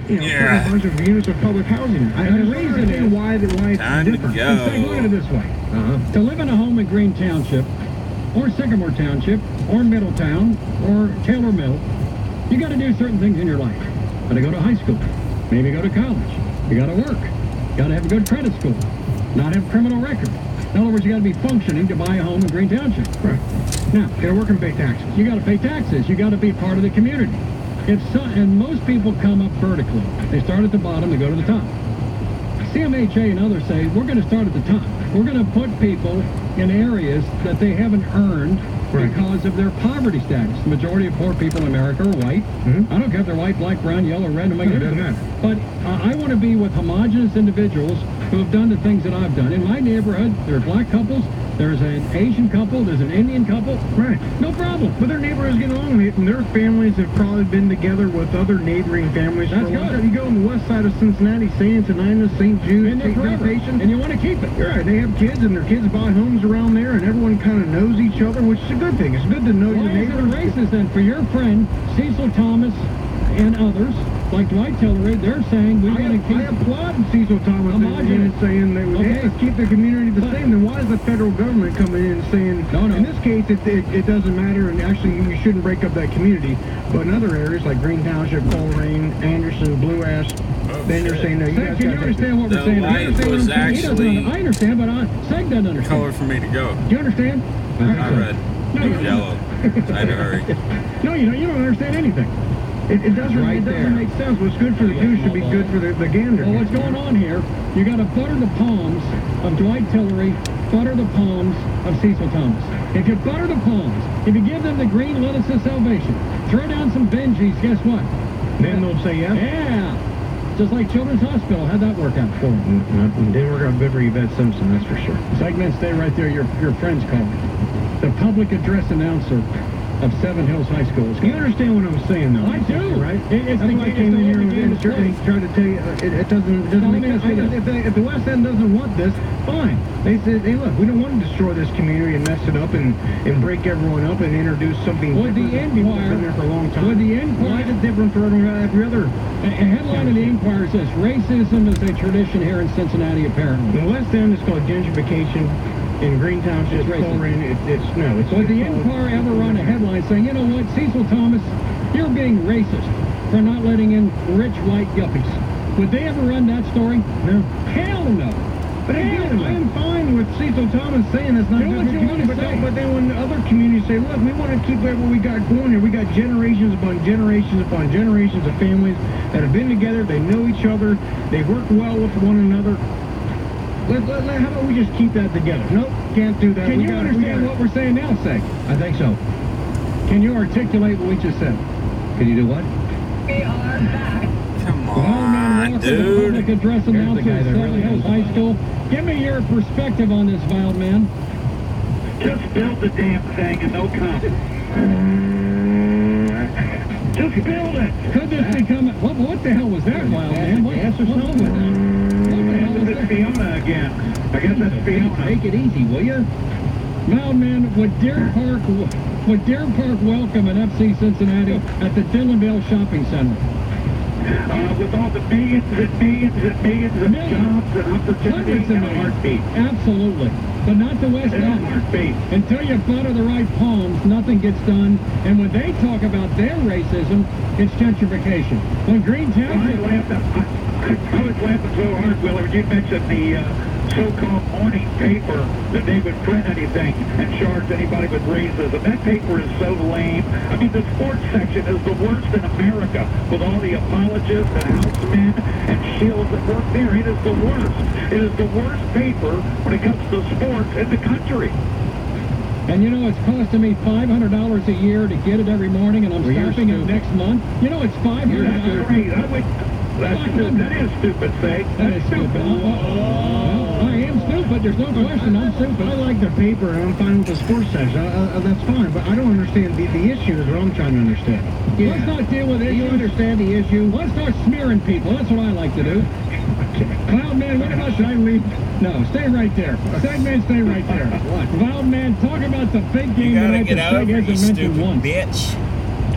put a bunch of units of public housing. I don't understand why it's different. Look at it this way. To live in a home in Green Township, or Sycamore Township, or Middletown, or Taylor Mill, you got to do certain things in your life. Got to go to high school, maybe go to college. You got to work. You got to have a good credit score, not have a criminal record. In other words, you got to be functioning to buy a home in Green Township. Right. Now, you got to work and pay taxes. You got to pay taxes. You got to be part of the community. And most people come up vertically. They start at the bottom, they go to the top. CMHA and others say, we're going to start at the top. We're going to put people in areas that they haven't earned because of their poverty status. The majority of poor people in America are white. I don't care if they're white, black, brown, yellow, red, it doesn't matter. But I want to be with homogenous individuals who have done the things that I've done. In my neighborhood, there are black couples, there's an Asian couple, there's an Indian couple. Right. No problem. But their neighborhoods get along, and their families have probably been together with other neighboring families for a long time. You go on the west side of Cincinnati, St. Antoninus, St. Jude, St. Temptation, and you want to keep it. You're right. They have kids, and their kids buy homes around there, and everyone kind of knows each other, which is a good thing. It's good to know your neighbors. Why is it racist then for your friend Cecil Thomas and others, like Dwight Tillery? They're saying we want to keep. I applaud Cecil Thomas and saying they would have to keep the community the same. Then why is the federal government coming in and saying, in this case, it doesn't matter, and actually you shouldn't break up that community? But in other areas like Green Township, Coleraine, Anderson, Blue Ash, then you're saying, no, you guys can you understand what we're saying? I understand, but Seg doesn't understand. Color for me to go. Do you understand? Not red. Yellow. I had to hurry. No, you don't understand anything. It doesn't make sense. What's good for the goose should be good for the gander. Well, what's going on here, you got to butter the palms of Dwight Tillery, butter the palms of Cecil Thomas. If you butter the palms, if you give them the green lettuce of salvation, throw down some Benjis, guess what? Then they'll say yes? Yeah. Just like Children's Hospital. How'd that work out for them? Didn't work out good for Yvette Simpson, that's for sure. Segment, stay right there. Your friend's calling. The public address announcer of Seven Hills High School. You understand what I'm saying, though? I do. Right? That's why I came in here and tried to tell you it doesn't make sense. If the West End doesn't want this, fine. They said, hey, look, we don't want to destroy this community and mess it up and break everyone up and introduce something different. People have been there for a long time. Why is it different for every other? A headline of the Enquirer says, racism is a tradition here in Cincinnati, apparently. The West End is called gentrification. In Green Township, Coleraine, Would the Enquirer ever run a headline saying, you know what, Cecil Thomas, you're being racist for not letting in rich white yuppies? Would they ever run that story? No. Hell no. But again, I am fine with Cecil Thomas saying it's not good for community, but then when other communities say, look, we want to keep what we got going here, we got generations upon generations upon generations of families that have been together, they know each other, they work well with one another. How about we just keep that together? Nope, can't do that. Can you understand what we're saying now, Seg? I think so. Can you articulate what we just said? Can you do what? We are back. Come on, dude. The public address announcer at Seven Hills High School. Give me your perspective on this, Wild Man. Just build the damn thing and they'll come. Just build it. Could this become... What the hell was that, Wild Man? Answer something. It's Fiona again. I guess that's Fiona. Take it easy, will you? Wild Man, would Deer Park welcome an FC Cincinnati at the Dillonville Shopping Center? With all the millions and millions and millions of jobs and opportunities in a heartbeat. Absolutely. But not the West End. Heartbeat. Until you butter the right palms, nothing gets done. And when they talk about their racism, it's gentrification. When Green Township... I was laughing so hard, Will, when you mentioned the so-called morning paper that they would print anything and charge anybody with racism. That paper is so lame. I mean, the sports section is the worst in America with all the apologists and housemen and shills that work there. It is the worst. It is the worst paper when it comes to sports in the country. And you know, it's costing me $500 a year to get it every morning, and I'm stopping it next month. You know, it's $500. That is stupid, Seg. That is stupid. I am stupid. There's no question. I'm stupid. I like the paper, and I'm fine with the sports section. That's fine, but I don't understand the issue is what I'm trying to understand. Let's not deal with it. You understand the issue? Let's start smearing people. That's what I like to do. Wild Man, what about... Should I leave? No, stay right there. Segment, stay right there. What? Wild Man, talk about the big game you gotta tonight get that over Seg it, you hasn't mentioned stupid once. bitch.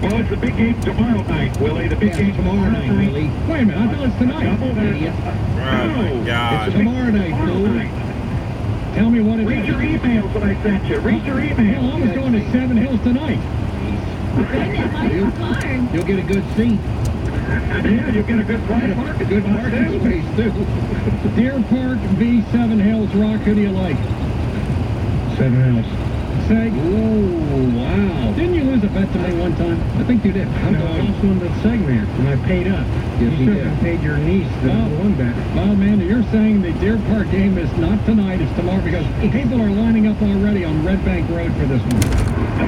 Well, it's the big game tomorrow night, Willie. The big game tomorrow night, Willie. Wait a minute, I thought it's tonight. Double Idiot. Oh my God. It's tomorrow night, Tomorrow fool. night. Tell me what it Read is. your emails that I sent you. Read your Well, I emails. was going to Seven Hills tonight. Goodness, I'm fine. You'll get a good seat. Yeah, you'll get a good price. A good parking space, too. Deer Park v. Seven Hills. Rock, who do you like? Seven Hills. Say, Oh, wow. didn't you lose a bet to me one time? I think you did. I'm the last one that segment, and I paid up. Yes, you you should have did. paid your niece the Oh. one bet. Well, Amanda, you're saying the Deer Park game is not tonight, it's tomorrow because people are lining up already on Red Bank Road for this one.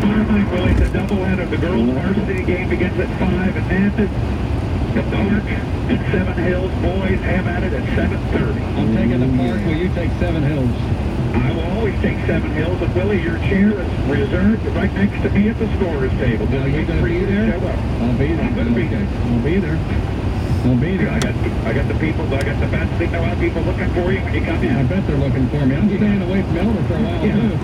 Tomorrow night, Willie, the doubleheader. The girls' varsity game begins at 5 at Memphis. The Park and Seven Hills boys have at it at 7:30. I'm taking the Park. Will you take Seven Hills? I will always take Seven Hills, and Willie, your chair is reserved right next to me at the scorer's table. Well, you're Just gonna for be you to there? show up. I'll be there. I'm gonna be Okay. there. I'll be there. I'll be there. I got the people. I got the best thing. A lot of people looking for you when you come I in. bet they're looking for me. I'm staying away from Elder for a while, Yeah. too.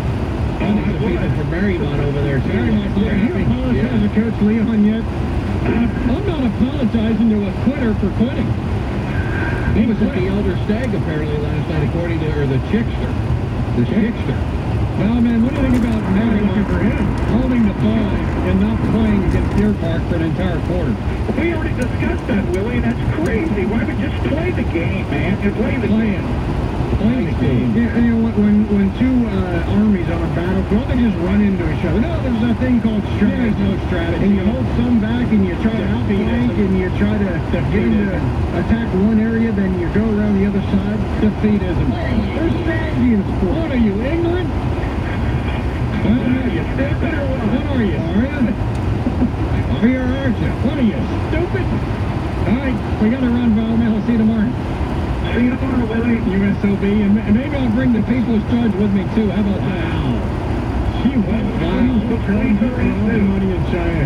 I think the people from Marymount over there, too. Marymont's Have you happy. apologized to Coach Leon yet? I'm not apologizing to a quitter for quitting. He was at the Elder Stag apparently last night, according to, or the Chickster. The Chickster. Well, man, what do you think about Marymount holding the ball and not playing against Deer Park for an entire quarter? We already discussed that, Willie. That's crazy. Why would you just play the game, man? You play the Play game. it. Play the game. Yeah, you know, when two armies on a battlefield, they just run into each other. No, there's a thing called strategy. There's no strategy. And you hold some back, and you try to outflank, and you try to get them to attack one area, then you go around the other side. Defeatism. There's strategy in sport. What are you, ignorant? Well, You stupid or what? what are you, Aria? Aria, aren't you? What are you, stupid? All right, we got to run, Val. I'll see you tomorrow. See you tomorrow, Willie. USOB, and maybe I'll bring the People's Judge with me, too. How about that? She went We'll squeeze her in, too. Money in China.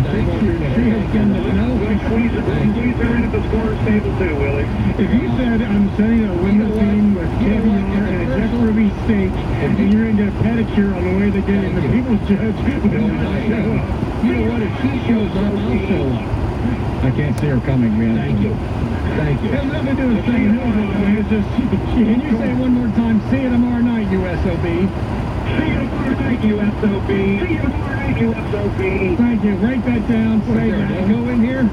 She has gotten to know. We'll squeeze her in at the scorer's table, too, Willie. If you said I'm sending a women's team with caviar and a Jeff Ruby steak, and you're going to get a pedicure on the way to get in, the People's Judge will not show up. You know what? If she shows up, I'll show up. I can't see her coming, man. Thank you. Thank It has you. nothing to do with saying no, man. It's just, Can you say one more time, see you tomorrow night, USOB? See you tomorrow night, USOB. See you tomorrow night, USOB. Thank you. Write that down. Say there an that. echo in here?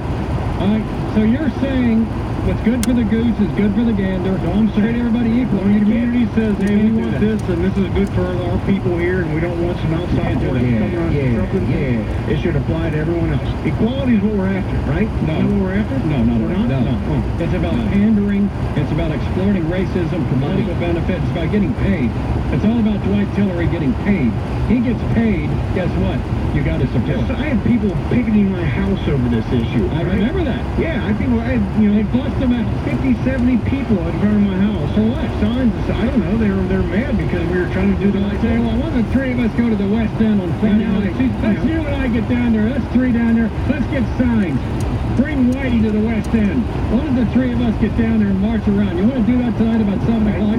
All right, so you're saying what's good for the goose is good for the gander. I'm saying- treat everybody equal. when You the can't- community says, hey, we can't do want that. this, and this is good for our people here, and we don't want some outside Can't do forces that. coming on something, yeah. it should apply to everyone else. Equality is what we're after, right? No. Is that what we're after? No, not We're at all. not? No. Oh. It's about pandering. It's about exploiting racism for political benefits. It's about getting paid. It's all about Dwight Tillery getting paid. He gets paid, guess what? You got to support. Yes, I had people picketing my house over this issue. I right? remember that. Yeah, I had, They bust them out. 50, 70 people in front of my house. For what? Signs. I don't know. They're mad because we were trying to do the I right tell you thing. what, why don't the three of us go to the West End on Friday Yeah, night? yeah. Let's you and I get down there. Let's three down there. Let's get signs. Bring Whitey to the West End. Why don't the three of us get down there and march around? You want to do that tonight about 7 o'clock?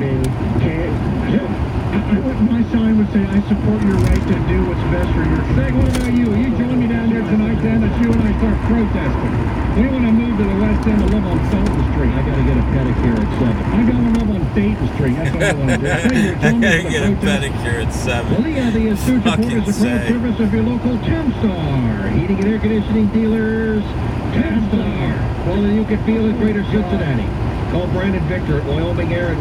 My sign would say, I support your right to do what's best for your Say, what about you? You join me down there tonight, then, as you and I start protesting. We want to move to the West End and live on Felton Street. I gotta get a pedicure at 7. I got to live on Dayton Street. That's what I want to do. Say, you're I joining me gotta for the get a protest. pedicure at 7. Well, yeah, the astute Fucking supporters of proud say. service of your local Temstar. Heating and air conditioning dealers, Temstar. Well, then you can feel it, Greater Cincinnati. Call Brandon Victor at Wyoming Air at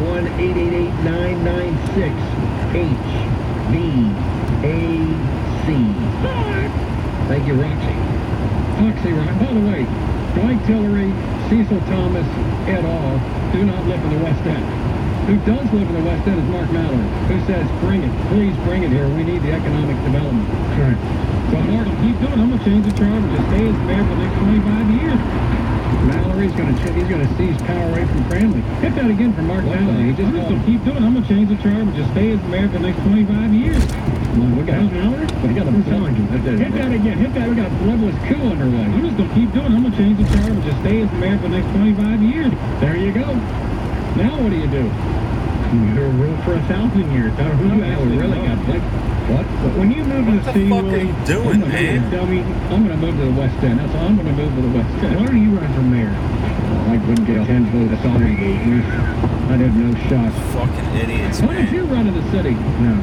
1-888-996-HVAC. Thank you, Roxy. Foxy, right? By the way, Dwight Tillery, Cecil Thomas, et al. do not live in the West End. Who does live in the West End is Mark Mallory, who says, bring it, please bring it here. We need the economic development. Right. So Mark, keep doing. I'm gonna change the charter. Just stay as mayor for the next 25 years. Mallory's he's gonna seize power away from Cranley. Hit that again for Mark Mallory. He just gonna keep doing. I'm gonna change the charter. Just stay as mayor for the next 25 years. Well, we got Mallory. We got a telling you. Hit that again. Hit that. We got a bloodless coup underway. I'm just gonna keep doing. I'm gonna change the charter. Just stay as mayor for the next 25 years. There you go. Now what do you do? It'll rule for 1,000 years. I don't know. You actually really got like what? But when you move to What the the city, fuck are Willie, you doing, man? dummy, I'm gonna move to the West End. That's all. I'm gonna move to the West End. why don't you run for mayor? I wouldn't get 10 votes. Sorry, I'd have no shot. Fucking idiots, Why don't man. you run in the city? No.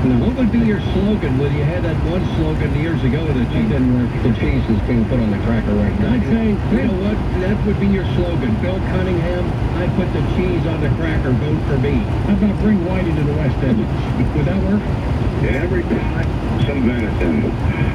Now, what would be your slogan? Well, you had that one slogan years ago that you didn't work. The cheese is being put on the cracker right now. I'd say, You know what? That would be your slogan. Bill Cunningham, I put the cheese on the cracker. Vote for me. how about bring Whitey to the West End? Would that work? Every time, some venison.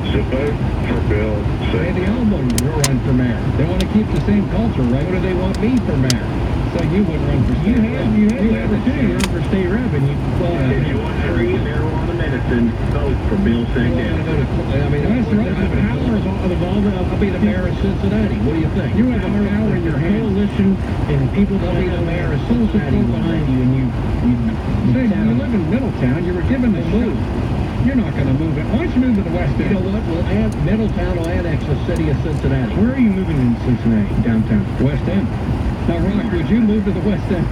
So vote for Bill. Hey, the album will run for mayor. They want to keep the same culture, right? What do they want me for mayor? So you wouldn't run for state rep. You had the opportunity to run for state rep, and you. If you want to read marijuana medicine, vote for Bill Sangdale. I mean, That's right. the power is all involved. I'll be the mayor of Cincinnati. What do you think? You have the power in your hand. Coalition and people I'll be the mayor of full support Cincinnati. behind you, and you Say, you live in Middletown. You were given the move. You're not going to move it. Why don't you move to the West You End? know what? Well, Middletown will annex the city of Cincinnati. Where are you moving in Cincinnati, downtown? West End. Now, Rock, would you move to the West End?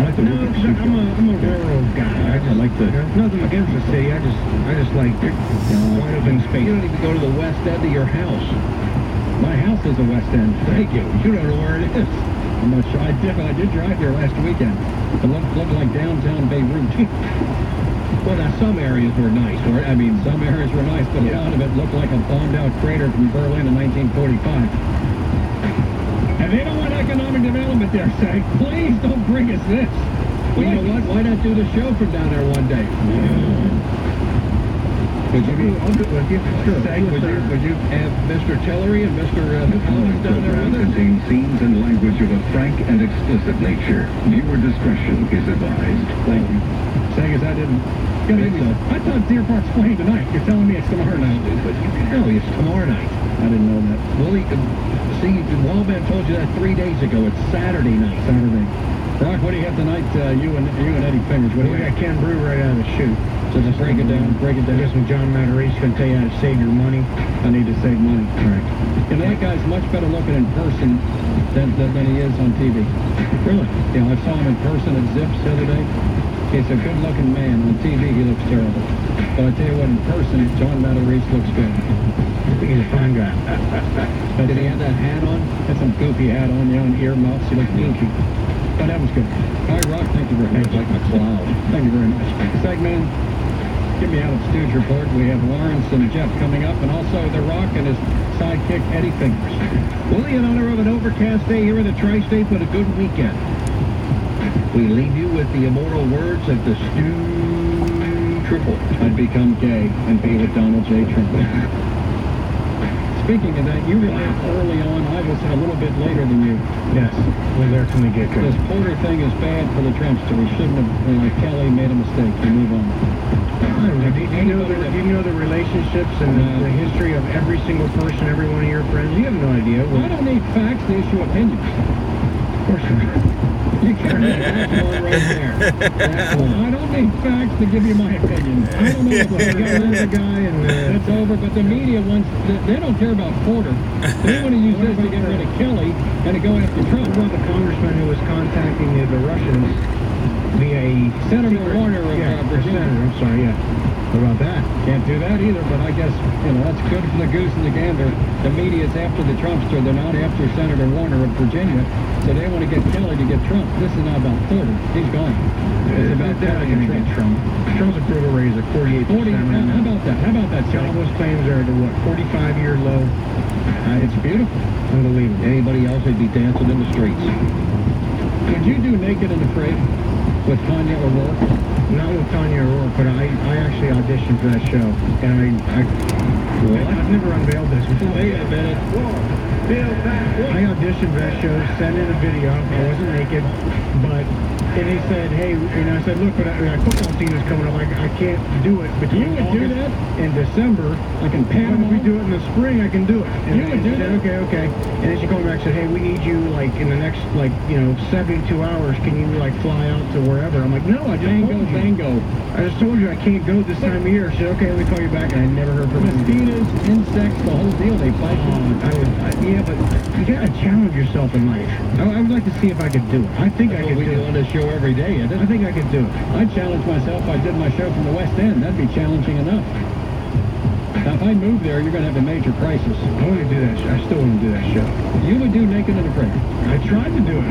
No, because I'm a rural guy. I just like the- nothing against the city. I just like wide open You space. don't even go to the west end of your house. My house is a West End. Thank you. You don't know where it is. I'm not sure. I did drive here last weekend. It looked like downtown Beirut. Well, now some areas were nice. I mean, some areas were nice, but a lot of it looked like a bombed-out crater from Berlin in 1945. And they don't want economic development there, say. Please don't bring us this. Well, you know what? Why not do the show from down there one day? Would you be? I'll do it with you. Sure. Would you Have Mr. Tillery and Mr. Collins down there with us? Contains scenes and language of a frank and explicit nature. Viewer discretion is advised. Thank you. Saying as I didn't. I thought Deer Park's playing tonight. You're telling me it's tomorrow night. No, it's tomorrow night. I didn't know that. Well, see, Wallman told you that 3 days ago. It's Saturday night. Saturday. Rock, what do you have tonight? You and Eddie Fingers. What do We you got got? Ken Brew right out of the chute. So just break it down. I guess when John Matarese can tell you how to save your money. I need to save money. Right. You know, that guy's much better looking in person than he is on TV. Really? Yeah, I saw him in person at Zips the other day. He's a good-looking man. On TV, he looks terrible. But I tell you what, in person, John Matarese looks good. I think he's a fine guy. Did he have that hat on? Had some goofy hat on, and earmuffs. He looked goofy. But that was good. All right, Rock, thank you very much. Like a cloud. Thank you very much. Segment, get me out of Stooge Report. We have Lawrence and Jeff coming up, and also The Rock and his sidekick, Eddie Fingers. Well, in honor of an overcast day here in the Tri-State, but a good weekend. We leave you with the immortal words of the Stooge Report. I'd become gay and be with Donald J. Trump. Speaking of that, you were there early on. I was a little bit later than you. Yes, we're there from the get-go. This Porter thing is bad for the Trumpster. We shouldn't have, Kelly made a mistake. We move on. Do you know the relationships and the history of every single person, every one of your friends? You have no idea. I don't need facts to issue opinions. Of course not. You can't make that one right there. I don't need facts to give you my opinion. I don't know if I got another guy and that's over, but the media wants, they don't care about Porter. They want to use this to get rid of Kelly and to go after Trump. What about the congressman who was contacting the Russians via Senator Warner of Virginia. Senator, I'm sorry, yeah. What about that? Can't do that either, but I guess, that's good for the goose and the gander. The media's after the Trumpster. They're not after Senator Warner of Virginia. So they want to get Kelly to get Trump. This is not about Porter. He's gone. It's about They're not Kelly going and to Trump. get Trump. Trump's approval rate is at 48%. 40, how about that? How about that, Kelly? Jobless claims are at a, 45-year low. It's beautiful. Unbelievable. Anybody else would be dancing in the streets. Could you do Naked and Afraid with Tanya O'Rourke? Not with Tanya O'Rourke, but I actually auditioned for that show. And I've never unveiled this before. Wait a minute. I auditioned for that show, sent in a video. I wasn't naked, but and he said, hey, and I said, look, but our football season is coming up. I can't do it. But You would do that? in December. I can But Panama. if we do it in the spring, I can do it. And You would do said, that? okay. And then she called me back and said, hey, we need you, in the next, 72 hours. Can you, fly out to wherever? I'm like, no, I just told you. Bango. I just told you I can't go this time of year. She said, okay, let me call you back. And I never heard from her. Mosquitoes, insects, the whole deal. They bite you. Yeah, but you gotta challenge yourself in life. I would like to see if I could do it. I think I That's could what we do do it. on this show show every day, is it? I think I could do it. I'd challenge myself if I did my show from the West End. That'd be challenging enough. Now, if I move there, you're going to have a major crisis. I want to do that. I still want to do that show. You would do Naked and Afraid. I tried to do it.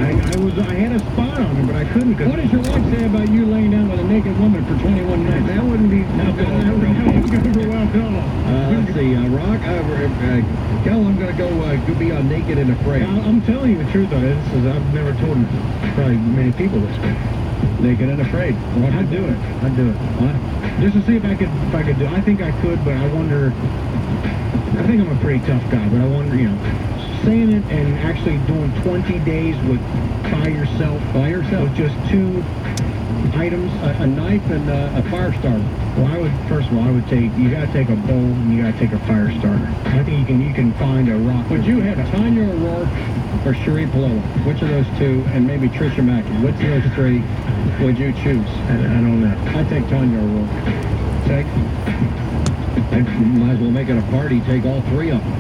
I had a spot on it, but I couldn't. What does your wife say about you laying down with a naked woman for 21 minutes? That wouldn't be. That wouldn't go well at all. Let's see, Rock, Kel, I'm going to go be on Naked and Afraid. I'm telling you the truth on this. I've never told probably many people this. Naked and Afraid. I'd do it. I'd do it. What? Just to see if I could do it. I think I could, but I wonder. I think I'm a pretty tough guy, but I wonder, saying it and actually doing 20 days by yourself with just 2 items, a knife and a fire starter. Well, you gotta take a bowl and you gotta take a fire starter. I think you can find a rock. Would you have Tanya O'Rourke or Cherie Palola? Which of those 2, and maybe Tricia Mackey? Which of those 3 would you choose? I don't know. I'd take Tanya O'Rourke. Take? I might as well make it a party, take all 3 of them.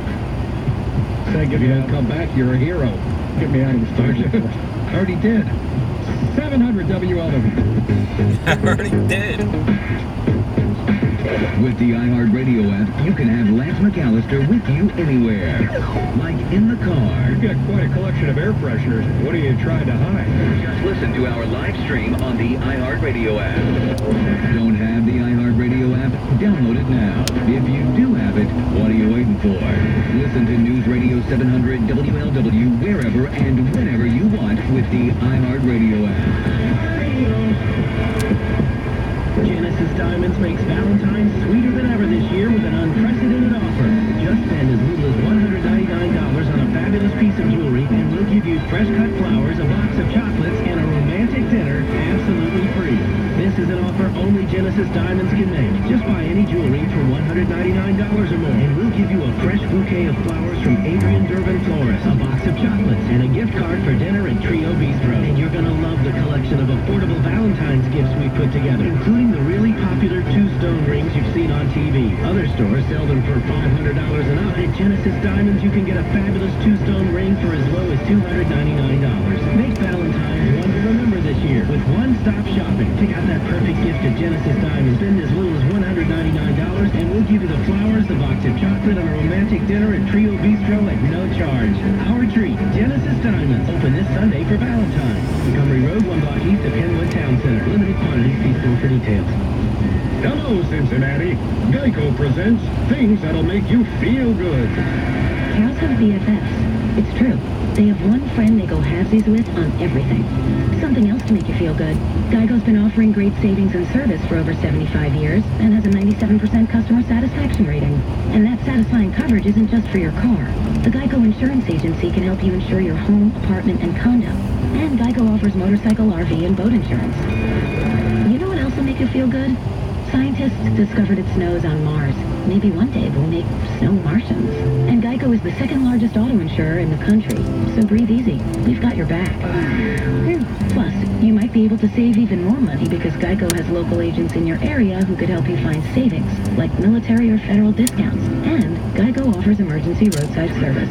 Say, If you don't come back, you're a hero. Get me out of the Starship Force. I already did. 700 WLW. I already did. With the iHeartRadio app, you can have Lance McAllister with you anywhere. Like in the car. You've got quite a collection of air fresheners. What are you trying to hide? Just listen to our live stream on the iHeartRadio app. Don't have the iHeartRadio app? Download it now. If you do have it, what are you waiting for? Listen to News Radio 700 WLW wherever and whenever you want with the iHeartRadio app. Genesis Diamonds makes Valentine's sweeter than ever this year with an unprecedented offer. Just spend as little as $199 on a fabulous piece of jewelry, and we'll give you fresh-cut flowers, a box of chocolates, and a romantic dinner absolutely free. This is an offer only Genesis Diamonds can make. Just buy any jewelry for $199 or more, and we'll give you a fresh bouquet of flowers from Adrian Durbin Florist, a box of chocolates, and a gift card for dinner at Trio Bistro. And you're going to love the collection of affordable Valentine's gifts we put together, including the really popular 2-stone rings you've seen on TV. Other stores sell them for $500 and up. At Genesis Diamonds, you can get a fabulous 2-stone ring for as low as $299. Make Valentine's one to remember this year with one-stop shopping. Pick out that perfect gift at Genesis Diamonds. Spend as little as $199, and we'll give you the flowers, the box of chocolate, and a romantic dinner at Trio Bistro at no charge. Our treat, Genesis Diamonds, open this Sunday for Valentine's. Montgomery Road, 1 block east of Kenwood Town Center. Limited quantities. See store for details. Hello, Cincinnati. Geico presents things that'll make you feel good. Cows have BFFs. It's true. They have one friend they go halvesies with on everything. Something else to make you feel good. Geico's been offering great savings and service for over 75 years and has a 97% customer satisfaction rating. And that satisfying coverage isn't just for your car. The Geico Insurance Agency can help you insure your home, apartment, and condo. And Geico offers motorcycle, RV, and boat insurance. You know what else will make you feel good? Scientists discovered it snows on Mars. Maybe one day we'll make snow Martians. And Geico is the second largest auto insurer in the country. So breathe easy. We've got your back. Plus, you might be able to save even more money because Geico has local agents in your area who could help you find savings, like military or federal discounts. And Geico offers emergency roadside service.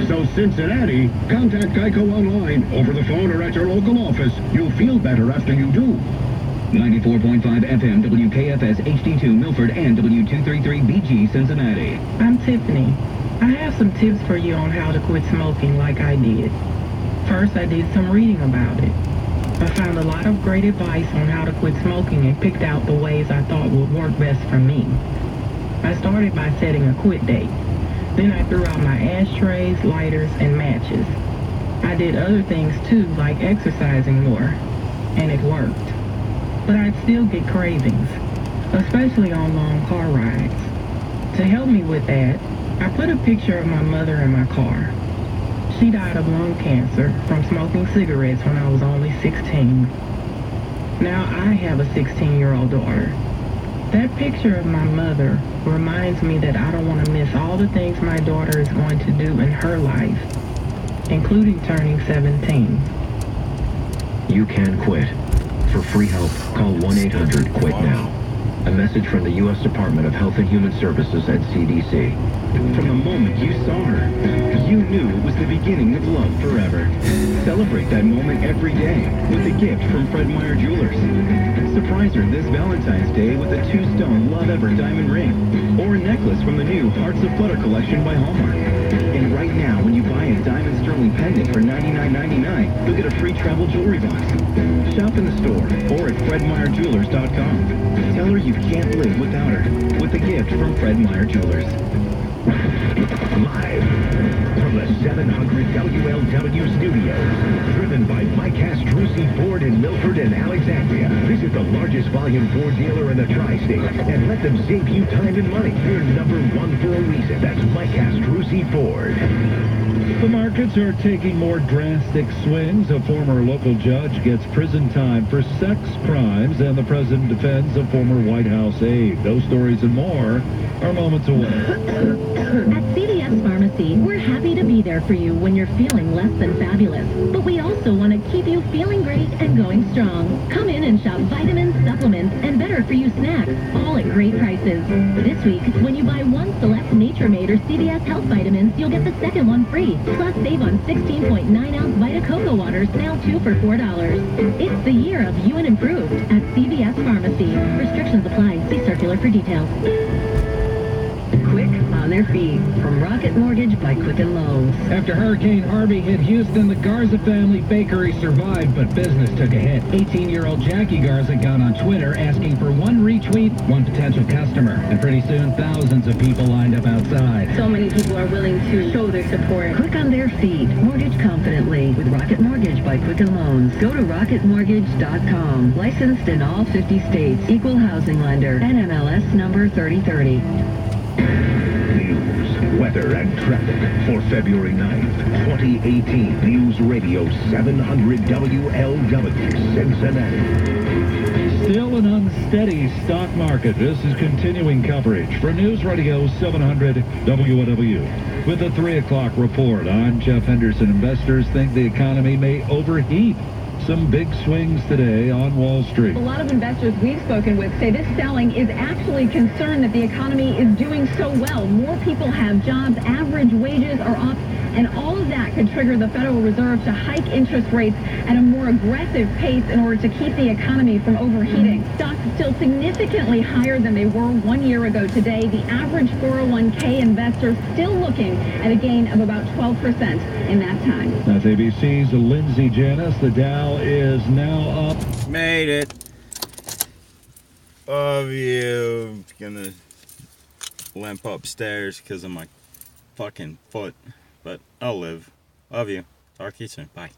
So Cincinnati, contact Geico online, over the phone, or at your local office. You'll feel better after you do. 94.5 FM WKFS HD2 Milford and W233BG Cincinnati. I'm Tiffany. I have some tips for you on how to quit smoking like I did. First, I did some reading about it. I found a lot of great advice on how to quit smoking and picked out the ways I thought would work best for me. I started by setting a quit date. Then I threw out my ashtrays, lighters, and matches. I did other things too, like exercising more, and it worked. But I'd still get cravings, especially on long car rides. To help me with that, I put a picture of my mother in my car. She died of lung cancer from smoking cigarettes when I was only 16. Now I have a 16-year-old daughter. That picture of my mother reminds me that I don't want to miss all the things my daughter is going to do in her life, including turning 17. You can quit. For free help, call 1-800-QUIT-NOW. A message from the U.S. Department of Health and Human Services at CDC. From the moment you saw her, you knew it was the beginning of love forever. Celebrate that moment every day with a gift from Fred Meyer Jewelers. Surprise her this Valentine's Day with a 2-stone Love Ever diamond ring or a necklace from the new Hearts of Flutter collection by Hallmark. And right now, when you buy a diamond sterling pendant for $99.99, you'll get a free travel jewelry box. Shop in the store or at FredMeyerJewelers.com. Tell her you can't live without her with a gift from Fred Meyer Jewelers. Live from the 700 WLW studios, driven by Mike Castrucci Ford in Milford and Alexandria. Visit the largest volume Ford dealer in the tri-state and let them save you time and money. You're number one for a reason. That's Mike Castrucci Ford. The markets are taking more drastic swings. A former local judge gets prison time for sex crimes, and the president defends a former White House aide. Those stories and more are moments away. At CVS Pharmacy, we're happy to be there for you when you're feeling less than fabulous. But we also want to keep you feeling great and going strong. Come in and shop vitamins, supplements, and better-for-you snacks, all at great prices. This week, when you buy one select Nature Made or CVS Health vitamins, you'll get the second one free. Plus, save on 16.9-ounce Vita Coco Waters, now 2 for $4. It's the year of you and improved at CVS Pharmacy. Restrictions apply. See circular for details. Quick on their feet. From Rocket Mortgage by Quicken Loans. After Hurricane Harvey hit Houston, the Garza family bakery survived, but business took a hit. 18-year-old Jackie Garza got on Twitter asking for one retweet, one potential customer. And pretty soon, thousands of people lined up outside. So many people are willing to show their support. Quick on their feet. Mortgage confidently with Rocket Mortgage by Quicken Loans. Go to rocketmortgage.com. Licensed in all 50 states. Equal housing lender. NMLS number 3030. News, weather, and traffic for February 9th, 2018. News Radio 700 WLW, Cincinnati. Still an unsteady stock market. This is continuing coverage for News Radio 700 WLW. With the 3 o'clock report, I'm Jeff Henderson. Investors think the economy may overheat. Some big swings today on Wall Street. A lot of investors we've spoken with say this selling is actually concerned that the economy is doing so well. More people have jobs, average wages are up, and all of that could trigger the Federal Reserve to hike interest rates at a more aggressive pace in order to keep the economy from overheating. Stocks still significantly higher than they were 1 year ago today. The average 401k investor still looking at a gain of about 12% in that time. That's ABC's Lindsay Janis. The Dow is now up. Made it. Love you. Gonna limp upstairs because of my fucking foot. But I'll live. Love you. Talk to you soon. Bye.